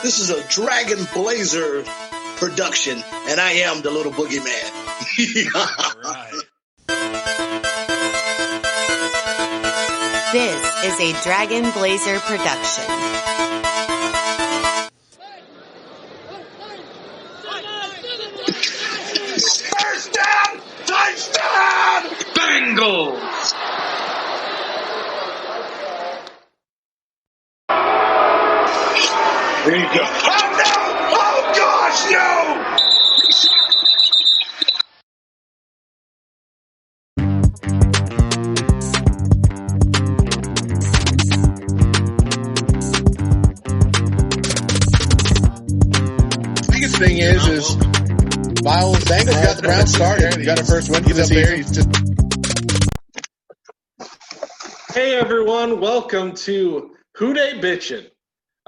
This is a Dragon Blazer production, and I am the little boogeyman. All right. This is a Dragon Blazer production. First down! Touchdown! Bengals! There you go. Oh, no! Oh, gosh, no! Biggest thing is Miles Bengals got the Browns started. He got a first win for the season. Hey, everyone. Welcome to Dey Bitching.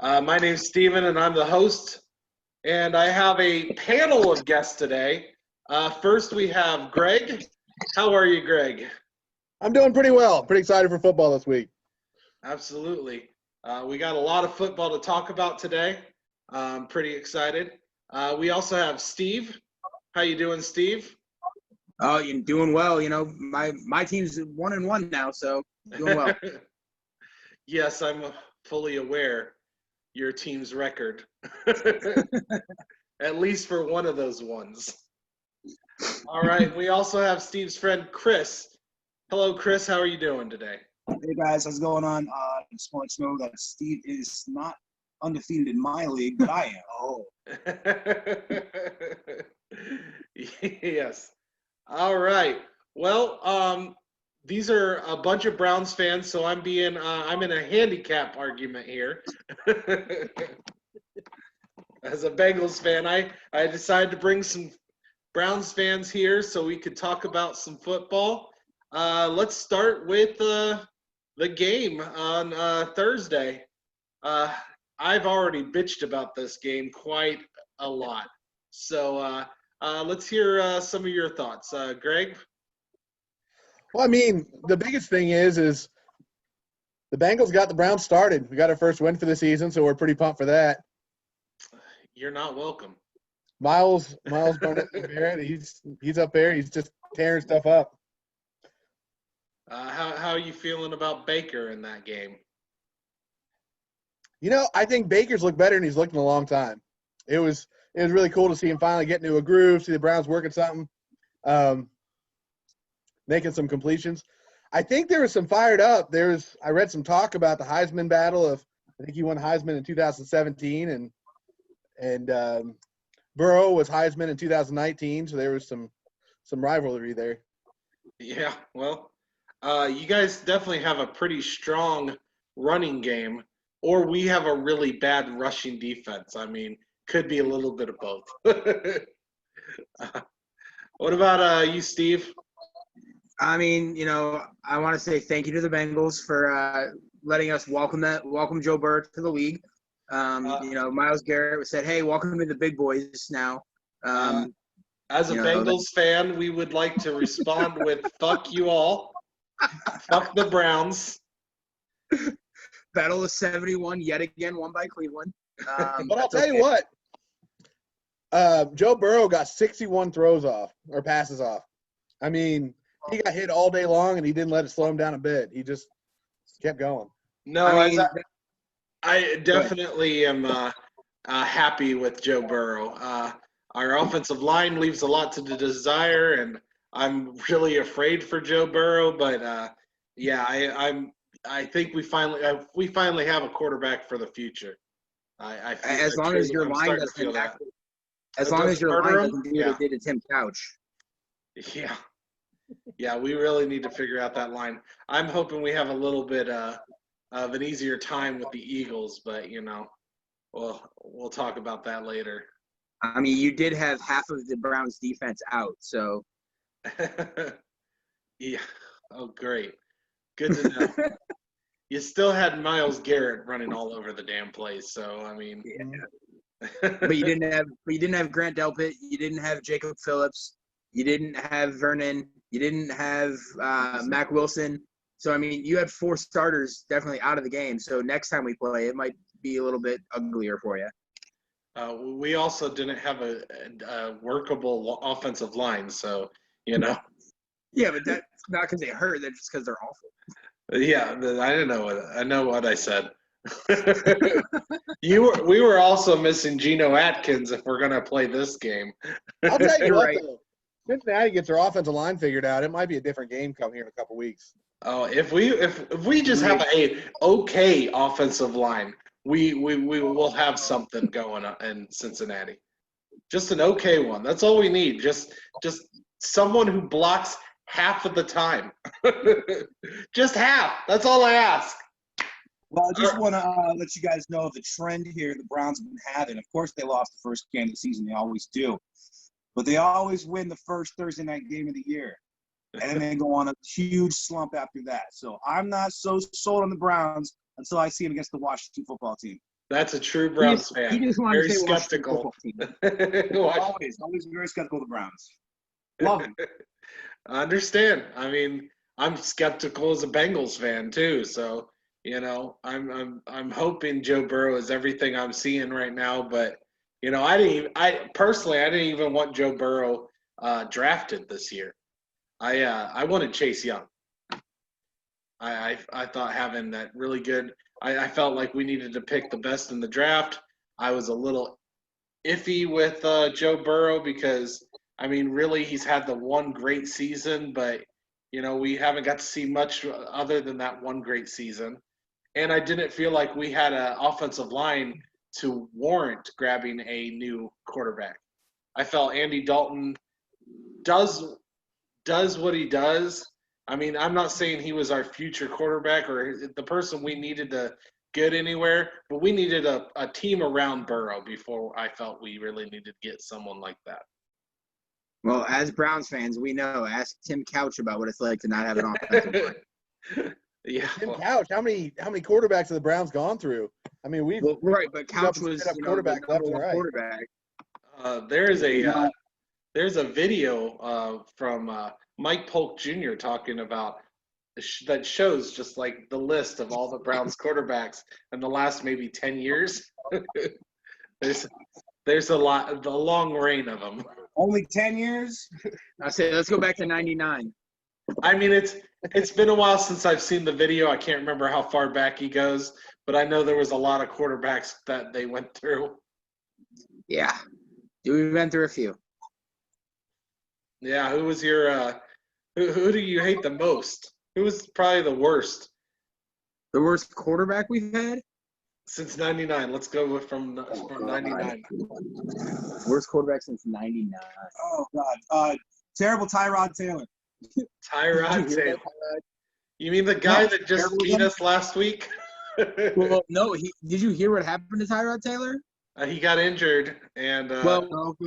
My name's Steven, and I'm the host. And I have a panel of guests today. First, we have Greg. How are you, Greg? I'm doing pretty well. Pretty excited for football this week. Absolutely. We got a lot of football to talk about today. I'm pretty excited. We also have Steve. How you doing, Steve? Oh, you're doing well. You know, my team's 1-1 now, so doing well. Yes, I'm fully aware your team's record. At least for one of those ones. All right. We also have Steve's friend, Chris. Hello, Chris. How are you doing today? Hey, guys. How's it going on? Just want to know that Steve is not undefeated in my league, but I am. Oh. Yes. All right. Well, these are a bunch of Browns fans, so I'm in a handicap argument here. As a Bengals fan, I decided to bring some Browns fans here so we could talk about some football. Let's start with the game on Thursday. I've already bitched about this game quite a lot. So let's hear some of your thoughts. Greg? Well, I mean, the biggest thing is the Bengals got the Browns started. We got our first win for the season, so we're pretty pumped for that. You're not welcome. Miles Barnett, he's up there. He's just tearing stuff up. How are you feeling about Baker in that game? You know, I think Baker's looked better than he's looked in a long time. It was really cool to see him finally get into a groove, see the Browns working something, making some completions. I think there was some fired up. I read some talk about the Heisman battle of, I think he won Heisman in 2017 and Burrow was Heisman in 2019, so there was some rivalry there. Yeah, well, you guys definitely have a pretty strong running game, or we have a really bad rushing defense. I mean, could be a little bit of both. What about you, Steve? I mean, you know, I want to say thank you to the Bengals for letting us welcome Joe Burrow to the league. You know, Myles Garrett said, "Hey, welcome to the big boys now." As a Bengals fan, we would like to respond with "fuck you all, fuck the Browns." Battle of 71, yet again won by Cleveland. But I'll tell you what, Joe Burrow got 61 passes off. I mean, he got hit all day long, and he didn't let it slow him down a bit. He just kept going. No, I definitely am happy with Joe Burrow. Our offensive line leaves a lot to the desire, and I'm really afraid for Joe Burrow. But yeah, I think we finally have a quarterback for the future. As long as your line doesn't do what they did to Tim Couch. Yeah. Yeah, we really need to figure out that line. I'm hoping we have a little bit of an easier time with the Eagles, but, you know, we'll talk about that later. I mean, you did have half of the Browns' defense out, so. Yeah. Oh, great. Good to know. You still had Myles Garrett running all over the damn place, so, I mean. Yeah. But you didn't have Grant Delpit. You didn't have Jacob Phillips. You didn't have Vernon. You didn't have Mac Wilson. So, I mean, you had 4 starters definitely out of the game. So, next time we play, it might be a little bit uglier for you. We also didn't have a workable offensive line, so Yeah, but that's not because they hurt. That's just because they're awful. yeah, I didn't know I know what I said. We were also missing Geno Atkins if we're gonna play this game. I'll tell you You're what, right. though. Cincinnati gets their offensive line figured out. It might be a different game coming here in a couple weeks. Oh, if we just have a okay offensive line, we will have something going on in Cincinnati. Just an okay one. That's all we need. Just someone who blocks half of the time. Just half. That's all I ask. Well, I just want to let you guys know the trend here the Browns have been having. Of course, they lost the first game of the season. They always do. But they always win the first Thursday night game of the year. And then they go on a huge slump after that. So I'm not so sold on the Browns until I see them against the Washington football team. That's a true Browns fan. He just wanted Very to say skeptical. Always very skeptical of the Browns. Love them. I understand. I mean, I'm skeptical as a Bengals fan too. So I'm hoping Joe Burrow is everything I'm seeing right now. But I personally didn't even want Joe Burrow drafted this year. I wanted Chase Young. I thought having that really good. I felt like we needed to pick the best in the draft. I was a little iffy with Joe Burrow because I mean, really, he's had the one great season, but we haven't got to see much other than that one great season. And I didn't feel like we had an offensive line to warrant grabbing a new quarterback. I felt Andy Dalton does what he does. I mean, I'm not saying he was our future quarterback or the person we needed to get anywhere, but we needed a team around Burrow before I felt we really needed to get someone like that. Well, as Browns fans, we know. Ask Tim Couch about what it's like to not have an offensive line. Yeah. Tim Couch, how many quarterbacks have the Browns gone through? I mean, right, but Couch was quarterback left and right. Quarterback. There's a video from Mike Polk Jr. talking about that shows just like the list of all the Browns quarterbacks in the last maybe 10 years. There's a long reign of them. Only 10 years? I say let's go back to 99. I mean, it's been a while since I've seen the video. I can't remember how far back he goes, but I know there was a lot of quarterbacks that they went through. Yeah, we went through a few. Yeah, who was your who do you hate the most? Who was probably the worst? The worst quarterback we've had? Since 99. Let's go from 99. Worst quarterback since 99. Oh, God. Terrible Tyrod Taylor. Tyrod Taylor. You mean the guy that just beat us last week? Well, no. Did you hear what happened to Tyrod Taylor? He got injured, and well,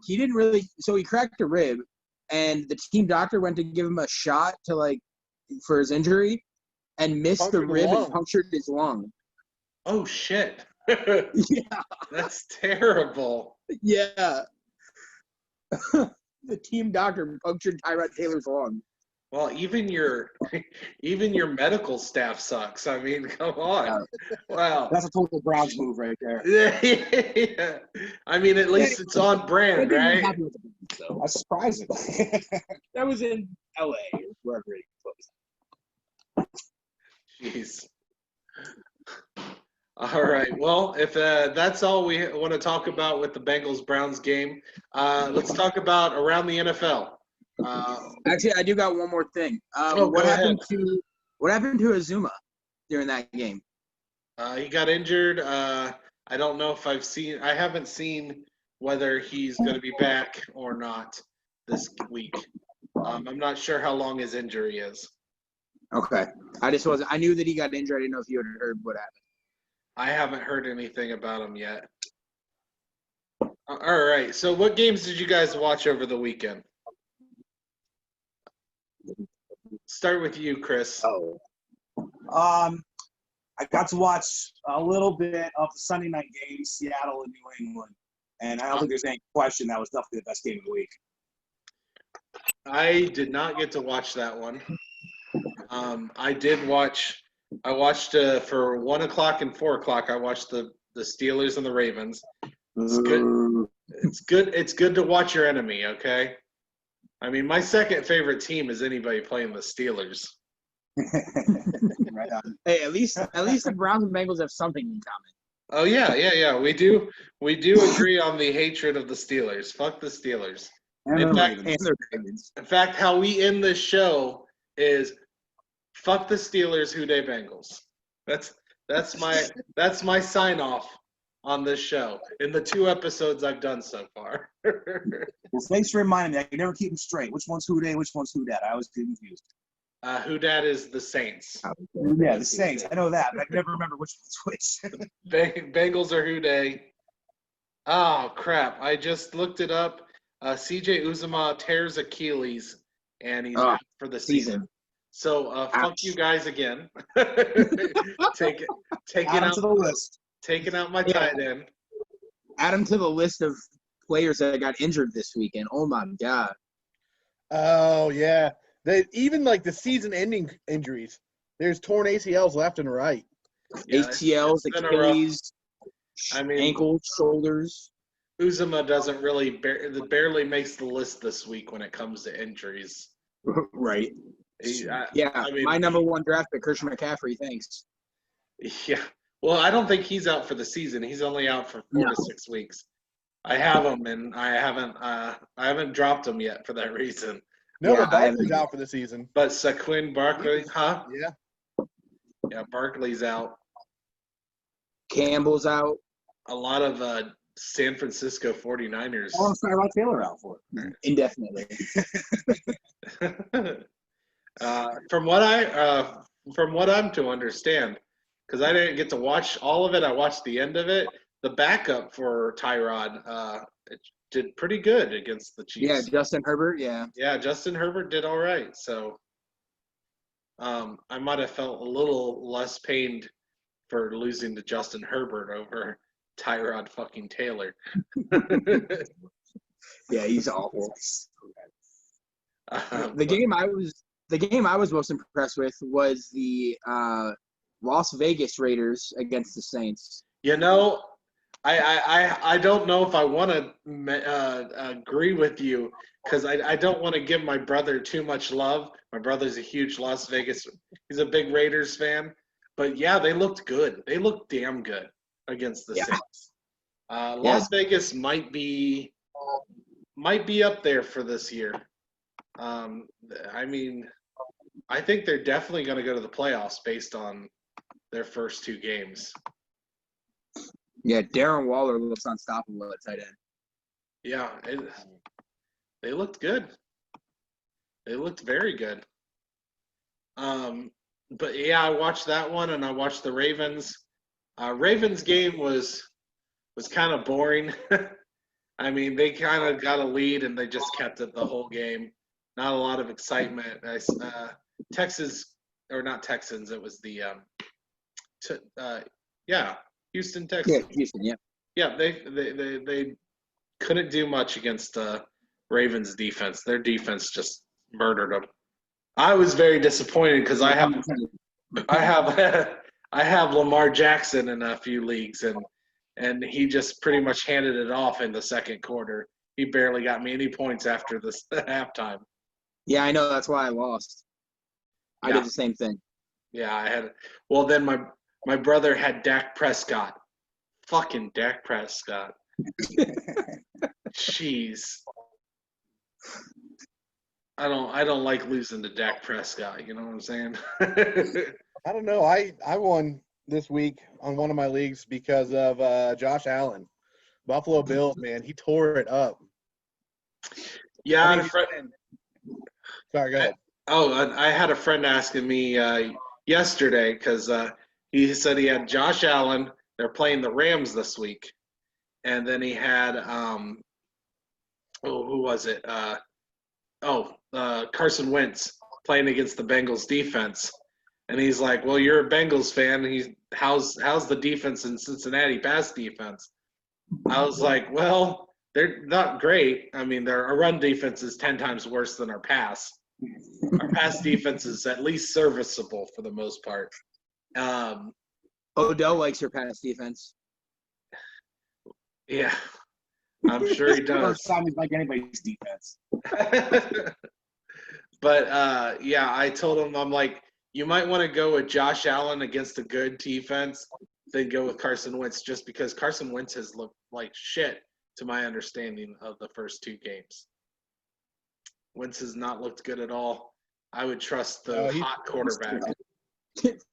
he didn't really. So he cracked a rib, and the team doctor went to give him a shot for his injury, and missed the rib and punctured his lung. Oh shit! Yeah, that's terrible. Yeah, the team doctor punctured Tyrod Taylor's lung. Well, even your medical staff sucks. I mean, come on. Wow. That's a total Browns move right there. Yeah. I mean, at least it's on brand, right? That's surprising. That was in L.A. or wherever it was. Jeez. All right. Well, if that's all we want to talk about with the Bengals-Browns game, let's talk about around the NFL. Actually, I do got one more thing. What happened to Azuma during that game? He got injured. I don't know if I haven't seen whether he's going to be back or not this week. I'm not sure how long his injury is. Okay. I knew that he got injured. I didn't know if you had heard what happened. I haven't heard anything about him yet. All right. So what games did you guys watch over the weekend? Start with you, Chris. I got to watch a little bit of the Sunday night game, Seattle and New England, and I don't think there's any question that was definitely the best game of the week. I did not get to watch that one. I watched for 1 o'clock and 4 o'clock. I watched the Steelers and the Ravens. It's good. It's good. It's good to watch your enemy. Okay. I mean, my second favorite team is anybody playing the Steelers. Right on. Hey, at least the Browns and Bengals have something in common. Oh yeah. We do agree on the hatred of the Steelers. Fuck the Steelers. And In the fact, Ravens. And their Ravens. In fact, how we end this show is fuck the Steelers, who Dey Bengals. That's my sign off on this show in the 2 episodes I've done so far. Well, thanks for reminding me. I can never keep them straight. Which one's who day? Which one's who dat? I always get confused. Who dat is the Saints. Yeah, the Saints. I know that, but I can never remember which one's which. Bengals are who Dey. Oh crap! I just looked it up. CJ Uzomah tears Achilles, and he's out for the season. So fuck you guys again. Taking out to the list. Taking out my tight end. Add him to the list of players that got injured this weekend. Oh my god. Oh yeah. Even like the season-ending injuries. There's torn ACLs left and right. Yeah, ACLs, it's been Achilles, ankles, shoulders. Uzomah doesn't really barely makes the list this week when it comes to injuries. Right. I mean, my number 1 draft pick, Christian McCaffrey. Thanks. Yeah. Well, I don't think he's out for the season. He's only out for 4 to 6 weeks. I have him, and I haven't dropped him yet for that reason. No, but Barkley's out for the season. But Saquon Barkley, huh? Yeah. Yeah, Barkley's out. Campbell's out. A lot of San Francisco 49ers. Oh, Tyrod Taylor out for it. Indefinitely. From what I'm to understand, because I didn't get to watch all of it, I watched the end of it. The backup for Tyrod did pretty good against the Chiefs. Yeah, Justin Herbert. Yeah. Yeah, Justin Herbert did all right. So I might have felt a little less pained for losing to Justin Herbert over Tyrod fucking Taylor. Yeah, he's awful. The game I was most impressed with was the Las Vegas Raiders against the Saints. You know, I don't know if I want to agree with you because I don't want to give my brother too much love. My brother's a huge Las Vegas. He's a big Raiders fan. But, yeah, they looked good. They looked damn good against the Saints. Las Vegas might be up there for this year. I mean, I think they're definitely going to go to the playoffs based on their first 2 games. Yeah, Darren Waller looks unstoppable at tight end. Yeah, they looked good. They looked very good. But yeah, I watched that one, and I watched the Ravens. Ravens game was kind of boring. I mean, they kind of got a lead, and they just kept it the whole game. Not a lot of excitement. Texans, or not Texans, it was the Houston Texans. Yeah, Houston. Yeah. Yeah, they couldn't do much against Ravens defense. Their defense just murdered them. I was very disappointed because I have Lamar Jackson in a few leagues, and he just pretty much handed it off in the second quarter. He barely got me any points after the halftime. Yeah, I know. That's why I lost. I did the same thing. Yeah, I had. Well, then my brother had Dak Prescott. Fucking Dak Prescott. Jeez. I don't like losing to Dak Prescott. You know what I'm saying? I don't know. I won this week on one of my leagues because of Josh Allen. Buffalo Bills, man, he tore it up. Yeah, I mean, sorry, go ahead. I had a friend asking me yesterday because he said he had Josh Allen. They're playing the Rams this week, and then he had who was it? Carson Wentz playing against the Bengals defense, and he's like, "Well, you're a Bengals fan. How's the defense in Cincinnati pass defense?" I was like, "Well, they're not great. I mean, our run defense is 10 times worse than our pass. Our pass defense is at least serviceable for the most part." Odell likes your pass defense. Yeah, I'm sure he does. First time he's like anybody's defense. But yeah, I told him, I'm like, you might want to go with Josh Allen against a good defense, then go with Carson Wentz, just because Carson Wentz has looked like shit to my understanding of the first 2 games. Wentz has not looked good at all. I would trust the hot quarterback.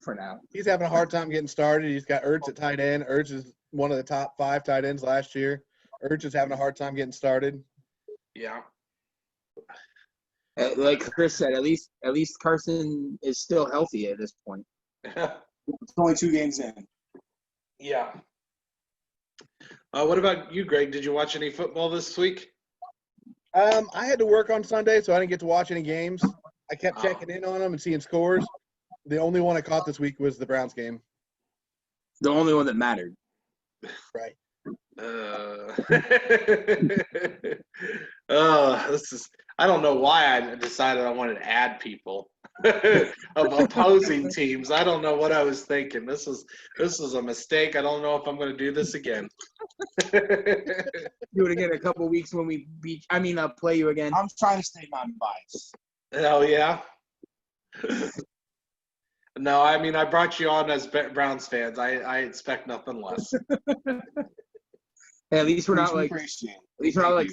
For now. He's having a hard time getting started. He's got Ertz at tight end. Ertz is one of the top 5 tight ends last year. Ertz is having a hard time getting started. Yeah. Like Chris said, at least Carson is still healthy at this point. It's only 2 games in. Yeah. What about you, Greg? Did you watch any football this week? I had to work on Sunday, so I didn't get to watch any games. I kept checking in on them and seeing scores. The only one I caught this week was the Browns game. The only one that mattered. Right. This is. I don't know why I decided I wanted to add people of opposing teams. I don't know what I was thinking. This was a mistake. I don't know if I'm going to do this again. Do it again in a couple of weeks when we play you again. I'm trying to stay non-biased. Oh yeah. No, I mean I brought you on as Browns fans. I expect nothing less. Hey, at least we're not like Appreciate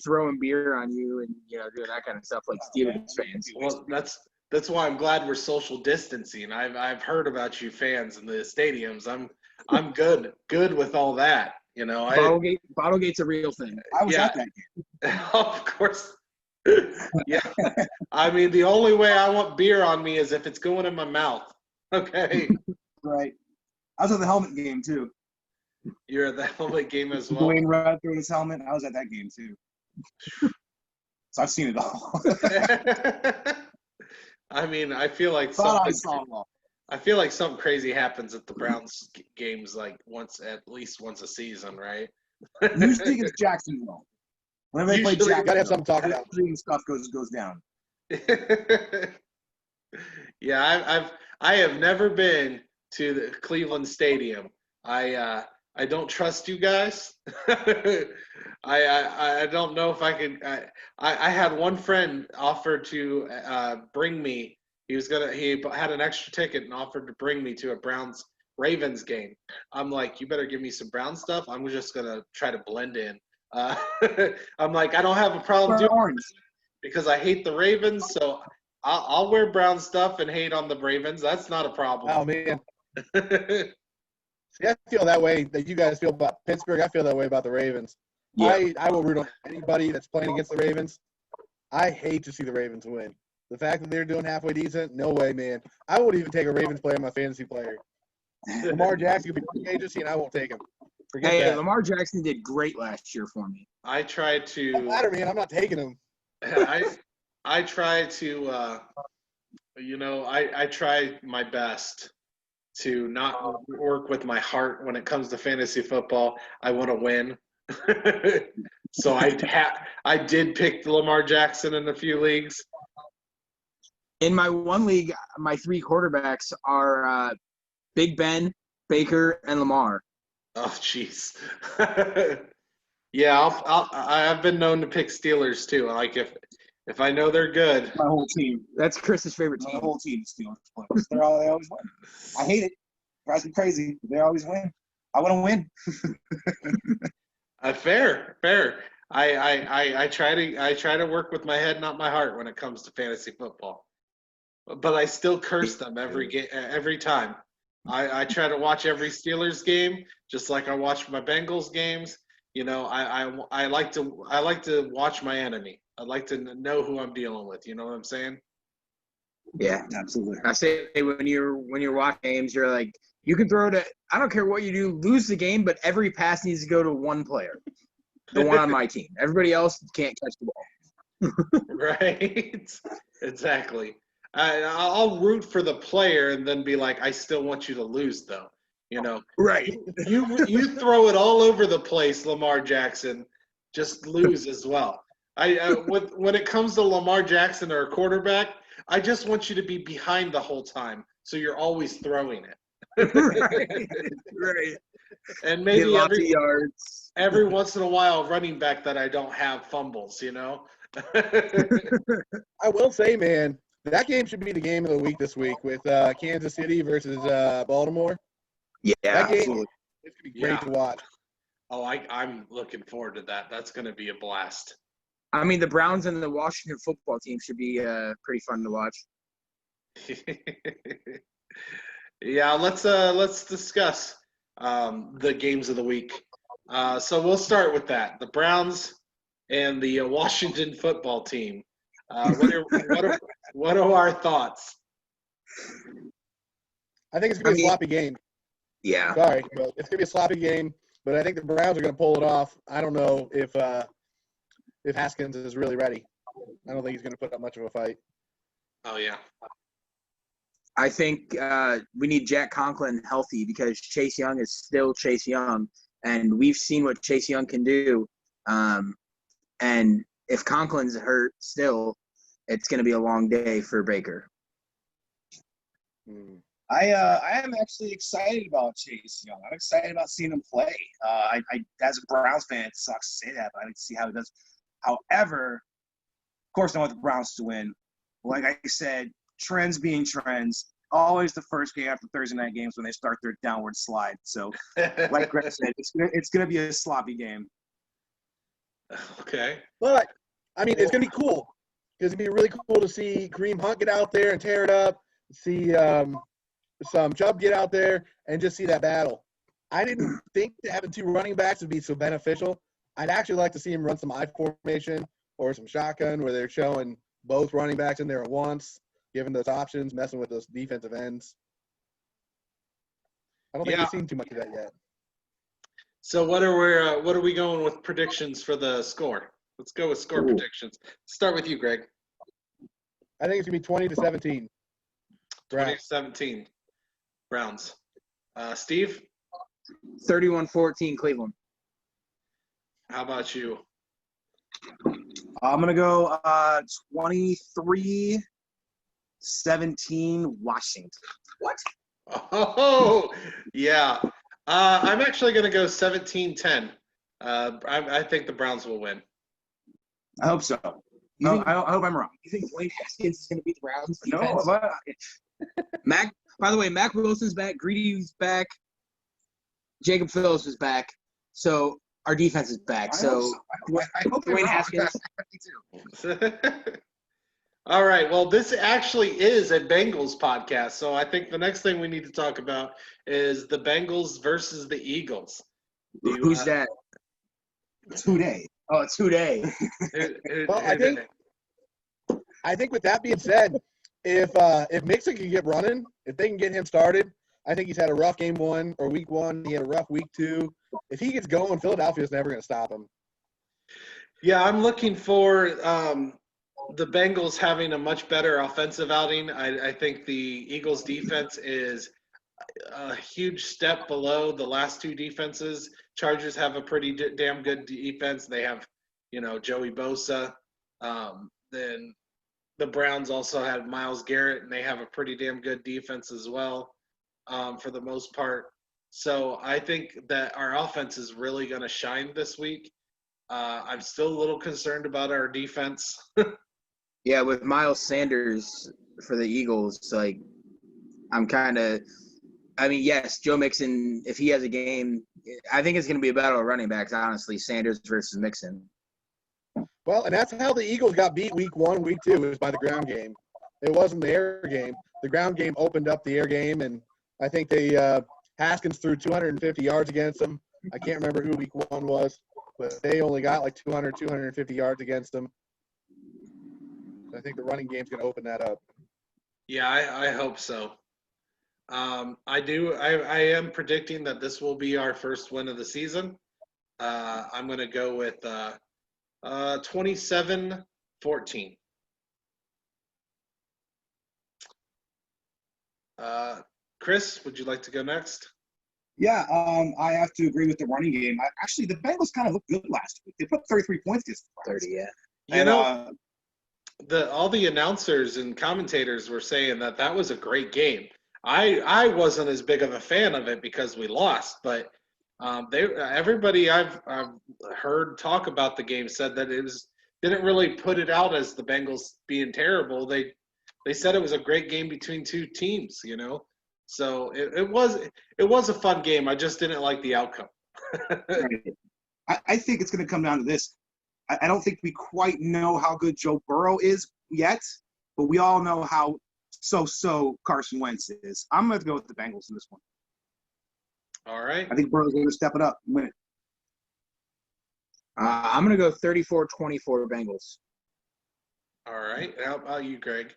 throwing beer on you and doing that kind of stuff like Steelers fans. Well, that's why I'm glad we're social distancing. I've heard about you fans in the stadiums. I'm good with all that. Bottlegate's a real thing. I was at that game. Of course. Yeah. I mean, the only way I want beer on me is if it's going in my mouth. Okay. Right. I was at the helmet game too. You're at the helmet game as well. Dwayne Rudd threw his helmet. I was at that game too. So I've seen it all. I mean, I feel like something crazy happens at the Browns games like at least once a season, right? Usually against Jacksonville. Whenever they play Jacksonville, gotta have something to talk about. Stuff goes down. Yeah, I have never been to the Cleveland Stadium. I don't trust you guys. I don't know if I can. I had one friend offer to bring me. He had an extra ticket and offered to bring me to a Browns Ravens game. I'm like, you better give me some Brown stuff. I'm just gonna try to blend in. I'm like, I don't have a problem doing it because I hate the Ravens, so I'll wear Brown stuff and hate on the Ravens. That's not a problem. Oh man. See, I feel that way that you guys feel about Pittsburgh. I feel that way about the Ravens. Yeah. I will root on anybody that's playing against the Ravens. I hate to see the Ravens win. The fact that they're doing halfway decent, no way, man. I won't even take a Ravens player, my fantasy player. Lamar Jackson could be free agency, and I won't take him. Forget that. Lamar Jackson did great last year for me. I tried to. No matter, man. I'm not taking him. I try to. I try my best to not work with my heart when it comes to fantasy football. I want to win. So I did pick Lamar Jackson in a few leagues. In my one league, my 3 quarterbacks are Big Ben, Baker, and Lamar. Oh, jeez. Yeah, I've been known to pick Steelers too. Like if I know they're good. My whole team. That's Chris's favorite team. My whole team is Steelers players. They always win. I hate it. Drives me crazy. They always win. I want to win. Fair. I try to work with my head, not my heart, when it comes to fantasy football. But I still curse them every time. I try to watch every Steelers game, just like I watch my Bengals games. I like to watch my enemy. I'd like to know who I'm dealing with. You know what I'm saying? Yeah, absolutely. I say when you're watching games, you're like, you can throw to. I don't care what you do, lose the game, but every pass needs to go to one player, the one on my team. Everybody else can't catch the ball. Right. Exactly. I'll root for the player and then be like, I still want you to lose, though. Right. You throw it all over the place, Lamar Jackson. Just lose as well. When it comes to Lamar Jackson or a quarterback, I just want you to be behind the whole time, so you're always throwing it. Right. And maybe lots of yards. every once in a while, running back that I don't have fumbles, I will say, man, that game should be the game of the week this week with Kansas City versus Baltimore. Yeah, That game absolutely. is going to be great to watch. Oh, I'm looking forward to that. That's going to be a blast. I mean, the Browns and the Washington football team should be pretty fun to watch. Yeah, let's discuss the games of the week. So we'll start with that. The Browns and the Washington football team. What are our thoughts? I think it's going to be a sloppy game. Yeah. Sorry, but it's going to be a sloppy game. But I think the Browns are going to pull it off. I don't know if Haskins is really ready. I don't think he's going to put up much of a fight. Oh yeah. I think we need Jack Conklin healthy because Chase Young is still Chase Young, and we've seen what Chase Young can do. And if Conklin's hurt still, it's going to be a long day for Baker. I am actually excited about Chase Young. I'm excited about seeing him play. I as a Browns fan, it sucks to say that, but I like to see how he does. However, of course, I want the Browns to win. Like I said, trends being trends, always the first game after Thursday night games when they start their downward slide. So, like Greg said, it's gonna be a sloppy game. Okay. But, I mean, it's going to be cool because it'd be really cool to see Kareem Hunt get out there and tear it up, see some Chubb get out there, and just see that battle. I didn't think that having two running backs would be so beneficial. I'd actually like to see him run some I formation or some shotgun where they're showing both running backs in there at once, giving those options, messing with those defensive ends. I don't think we've seen too much of that yet. So what are we going with predictions for the score? Let's go with score predictions. Start with you, Greg. I think it's going to be 20-17. 20-17. Browns. Steve? 31-14 Cleveland. How about you? I'm gonna go 23-17 Washington. What? Oh, yeah. I'm actually going to go 17-10. I think the Browns will win. I hope so. I hope I'm wrong. You think Dwayne Haskins is going to beat the Browns? No, Mac. By the way, Mac Wilson's back. Greedy's back. Jacob Phillips is back. So our defense is back. So I hope Dwayne Haskins. All right. Well, this actually is a Bengals podcast, so I think the next thing we need to talk about is the Bengals versus the Eagles. Who's that? Today. Oh, today. Well, I think with that being said, if Mixon can get running, if they can get him started, I think he's had a rough game one or week one. He had a rough week two. If he gets going, Philadelphia's never going to stop him. Yeah, I'm looking for the Bengals having a much better offensive outing. I think the Eagles defense is a huge step below the last two defenses. Chargers have a pretty damn good defense. They have, Joey Bosa. Then the Browns also have Myles Garrett, and they have a pretty damn good defense as well, for the most part. So I think that our offense is really going to shine this week. I'm still a little concerned about our defense. Yeah, with Miles Sanders for the Eagles, yes, Joe Mixon, if he has a game, I think it's going to be a battle of running backs, honestly, Sanders versus Mixon. Well, and that's how the Eagles got beat week one, week two, was by the ground game. It wasn't the air game. The ground game opened up the air game, and I think Haskins threw 250 yards against them. I can't remember who week one was, but they only got 250 yards against them. I think the running game's going to open that up. Yeah, I hope so. I am predicting that this will be our first win of the season. I'm going to go with 27-14. Chris, would you like to go next? Yeah, I have to agree with the running game. Actually, the Bengals kind of looked good last week. They put 33 points against the Browns. 30, yeah. All the announcers and commentators were saying that was a great game. I wasn't as big of a fan of it because we lost, but Everybody I've heard talk about the game said that didn't really put it out as the Bengals being terrible. They said it was a great game between two teams, you know. So it was a fun game. I just didn't like the outcome. Right. I think it's going to come down to this. I don't think we quite know how good Joe Burrow is yet, but we all know how so Carson Wentz is. I'm going to go with the Bengals in this one. All right. I think Burrow's going to step it up and win it. I'm going to go 34-24 Bengals. All right. How about you, Greg?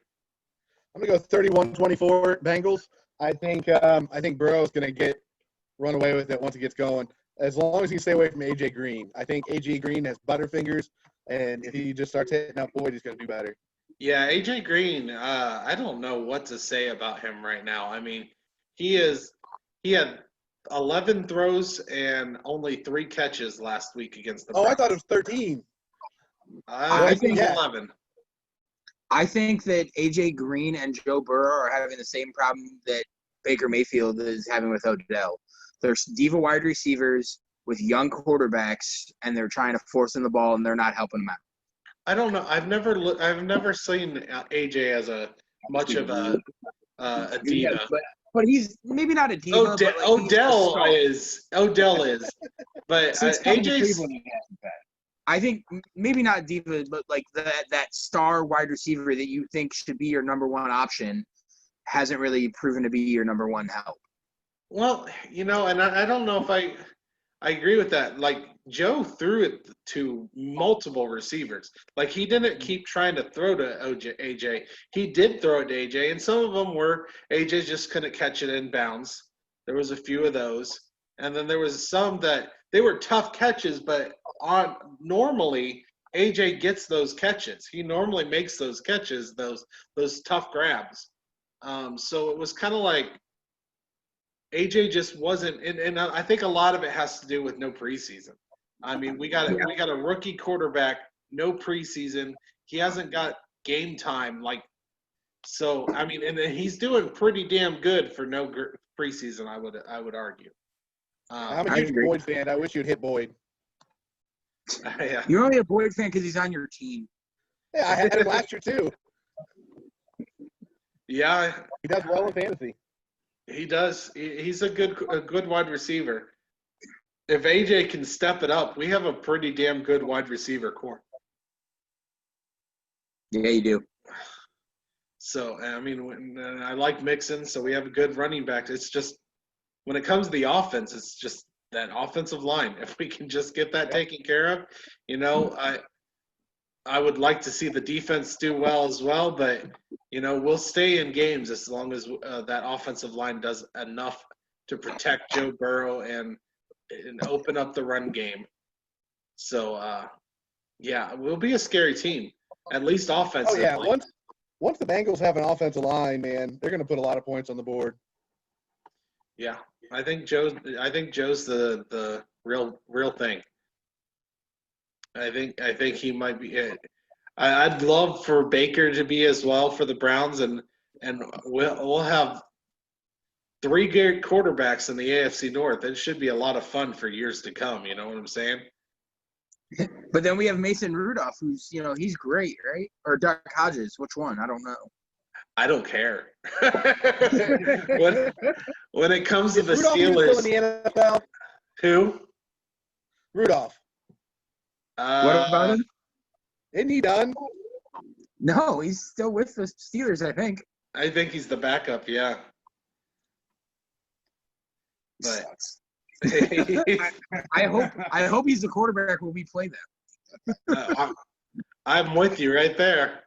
I'm going to go 31-24 Bengals. I think Burrow is going to get run away with it once it gets going. As long as he stay away from A.J. Green. I think A.J. Green has butterfingers, and if he just starts hitting up Boyd, he's going to do better. Yeah, A.J. Green, I don't know what to say about him right now. I mean, he had 11 throws and only 3 catches last week against the Browns. I thought it was 13. I think 11. I think that A.J. Green and Joe Burrow are having the same problem that Baker Mayfield is having with Odell. They're diva wide receivers with young quarterbacks, and they're trying to force in the ball, and they're not helping them out. I don't know. I've never seen AJ as much of a diva. Yeah, but he's maybe not a diva. Odell is, but AJ's. I think maybe not diva, but like that star wide receiver that you think should be your number one option hasn't really proven to be your number one help. Well, you know, and I don't know if I agree with that. Like, Joe threw it to multiple receivers. Like, he didn't keep trying to throw to AJ. He did throw it to AJ, and some of them were AJ just couldn't catch it in bounds. There was a few of those. And then there was some that they were tough catches, but normally AJ gets those catches. He normally makes those catches, those tough grabs. So it was kind of like AJ just wasn't, and I think a lot of it has to do with no preseason. I mean, we got a rookie quarterback, no preseason. He hasn't got game time, so. I mean, and he's doing pretty damn good for no preseason. I would argue. I'm a huge Boyd fan. I wish you'd hit Boyd. Yeah. You're only a Boyd fan because he's on your team. Yeah, I had him last year too. Yeah, he does well in fantasy. He does. He's a good wide receiver. If AJ can step it up, we have a pretty damn good wide receiver core. Yeah, you do. So, I mean, I like Mixon, so we have a good running back. It's just when it comes to the offense, it's just that offensive line. If we can just get that taken care of, you know, I would like to see the defense do well as well, but, you know, we'll stay in games as long as that offensive line does enough to protect Joe Burrow and open up the run game. So, yeah, we'll be a scary team, at least offensively. Oh, yeah. Once the Bengals have an offensive line, man, they're going to put a lot of points on the board. Yeah, I think Joe's the real thing. I think he might be it. I'd love for Baker to be as well for the Browns, and we'll have 3 good quarterbacks in the AFC North. It should be a lot of fun for years to come. You know what I'm saying? But then we have Mason Rudolph, who's, you know, he's great, right? Or Duck Hodges, which one? I don't know. I don't care. when it comes to the Rudolph Steelers, still in the NFL? Who? Rudolph. What about him? Isn't he done? No, he's still with the Steelers, I think. I think he's the backup. Yeah. But I hope he's the quarterback when we play them. I'm with you right there.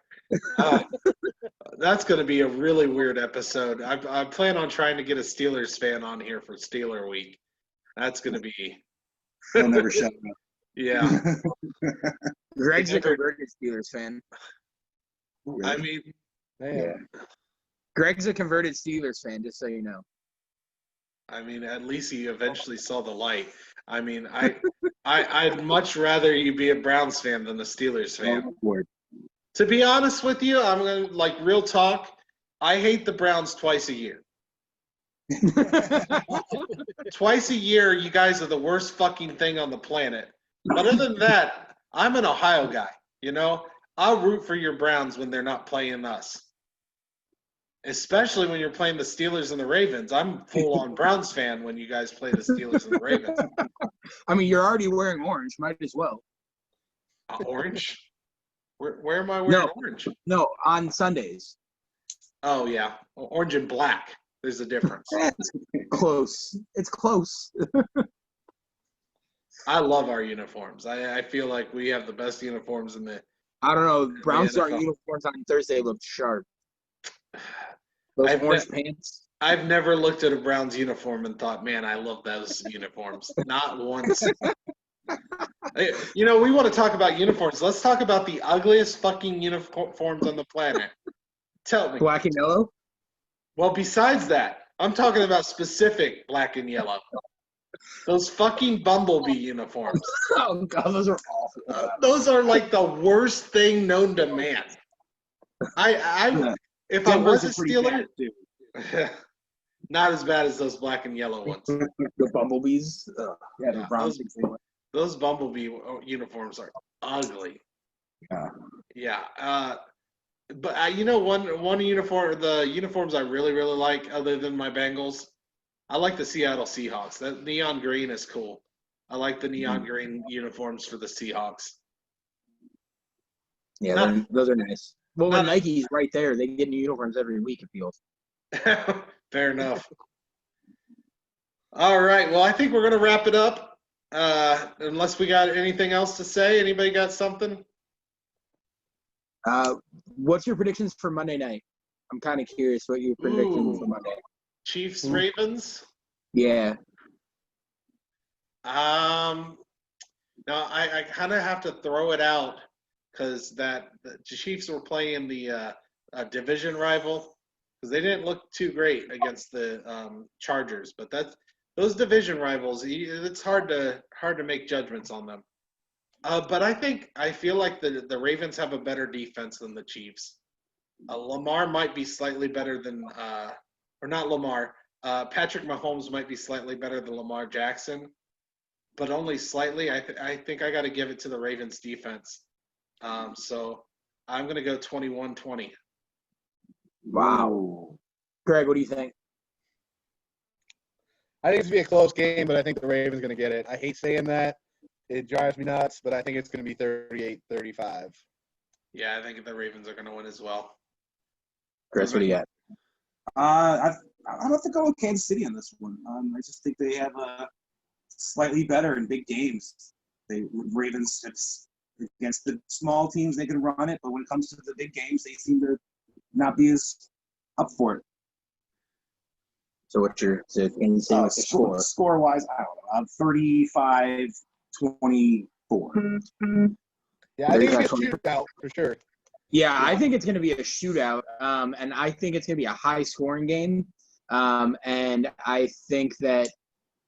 That's going to be a really weird episode. I plan on trying to get a Steelers fan on here for Steeler Week. That's going to be. They'll never shut up. Yeah. Greg's a converted Steelers fan. Really? I mean, Man. Greg's a converted Steelers fan, just so you know. I mean, at least he eventually saw the light. I mean, I'd much rather you be a Browns fan than a Steelers fan. To be honest with you, I'm gonna real talk. I hate the Browns twice a year. Twice a year, you guys are the worst fucking thing on the planet. But other than that, I'm an Ohio guy. You know, I'll root for your Browns when they're not playing us. Especially when you're playing the Steelers and the Ravens. I'm full on Browns fan when you guys play the Steelers and the Ravens. I mean, you're already wearing orange. Might as well. Orange? Where am I wearing orange? No, on Sundays. Oh, yeah. Orange and black. There's a difference. It's close. It's close. I love our uniforms. I feel like we have the best uniforms in the I don't know. Browns NFL. uniforms on Thursday looked sharp. Those orange pants. I've never looked at a Browns uniform and thought, man, I love those uniforms. Not once. You know, we want to talk about uniforms. Let's talk about the ugliest fucking uniforms on the planet. Tell me. Black and yellow? Well, besides that, I'm talking about specific black and yellow. Those fucking Bumblebee uniforms. Oh, God, those are awful. Those are like the worst thing known to man. If I was a Steeler, not as bad as those black and yellow ones. The Bumblebees? Yeah, the Browns. Those Bumblebee uniforms are ugly. Yeah. But you know, one uniform, the uniforms I really, really like, other than my Bengals, I like the Seattle Seahawks. That neon green is cool. I like the neon green uniforms for the Seahawks. Yeah, those are nice. Well, when Nike's right there, they get new uniforms every week, it feels. Fair enough. All right. Well, I think we're going to wrap it up. Unless we got anything else to say. Anybody got something? What's your predictions for Monday night? I'm kind of curious what you're predicting for Monday. Chiefs Ravens? Yeah. No, I kind of have to throw it out because the Chiefs were playing the division rival because they didn't look too great against the Chargers. But those division rivals, it's hard to make judgments on them. But I feel like the Ravens have a better defense than the Chiefs. Lamar might be slightly better than or not Lamar. Patrick Mahomes might be slightly better than Lamar Jackson, but only slightly. I think I got to give it to the Ravens defense. So I'm going to go 21-20. Wow. Greg, what do you think? I think it's going to be a close game, but I think the Ravens going to get it. I hate saying that. It drives me nuts, but I think it's going to be 38-35. Yeah, I think the Ravens are going to win as well. Chris, what do you got? I'd have to go with Kansas City on this one. I just think they have slightly better in big games. The Ravens, against the small teams, they can run it, but when it comes to the big games, they seem to not be as up for it. So what's your score? Score-wise, I don't know. 35-24. Yeah, I think it's a shootout for sure. Yeah, I think it's going to be a shootout, and I think it's going to be a high-scoring game. And I think that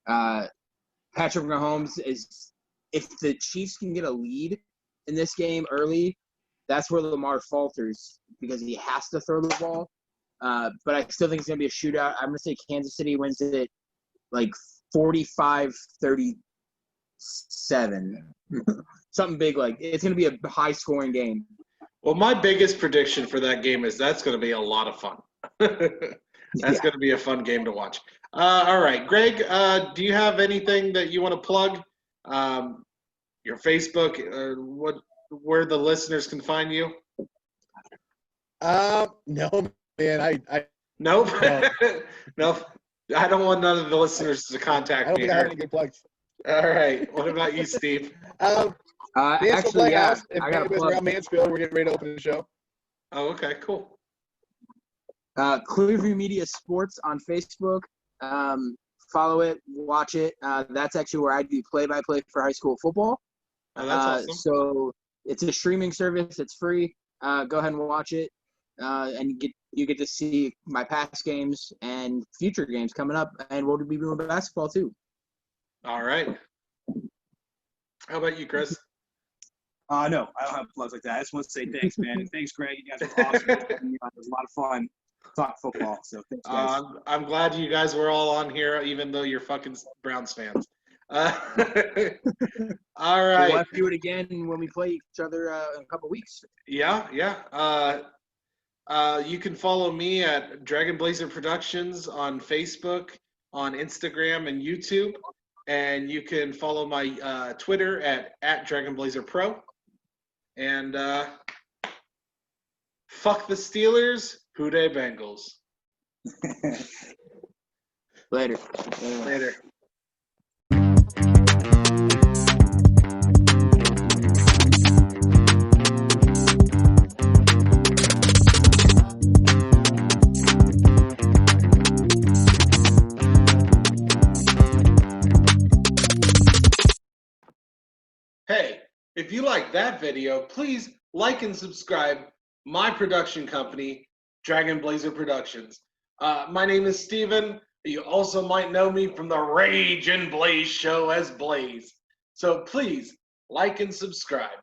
Patrick Mahomes is – if the Chiefs can get a lead in this game early, that's where Lamar falters because he has to throw the ball. But I still think it's going to be a shootout. I'm going to say Kansas City wins it like 45-37. Something big like – it's going to be a high-scoring game. Well, my biggest prediction for that game is that's going to be a lot of fun. That's going to be a fun game to watch. All right, Greg, do you have anything that you want to plug? Your Facebook, where the listeners can find you? No, man. Nope. No, I don't want none of the listeners to contact me. I don't think I have any good plugs. All right. What about you, Steve? Actually, yeah. If I got a anybody's plug. around Mansfield, we're getting ready to open the show. Oh, okay, cool. Clearview Media Sports on Facebook. Follow it, watch it. That's actually where I do play-by-play for high school football. Oh, that's awesome. So it's a streaming service. It's free. Go ahead and watch it, and you get to see my past games and future games coming up, and we'll be doing basketball too. All right. How about you, Chris? No, I don't have plugs like that. I just want to say thanks, man. And thanks, Greg. You guys were awesome. It was a lot of fun. talk football. So thanks, guys. I'm glad you guys were all on here, even though you're fucking Browns fans. All We'll right. have to do it again when we play each other in a couple weeks. Yeah. You can follow me at Dragon Blazer Productions on Facebook, on Instagram, and YouTube. And you can follow my Twitter at Dragon Blazer Pro. And fuck the Steelers, Who Dey Bengals. Later. Later. Hey, if you like that video, please like and subscribe my production company, Dragon Blazer Productions. My name is Steven. You also might know me from the Rage and Blaze show as Blaze. So please like and subscribe.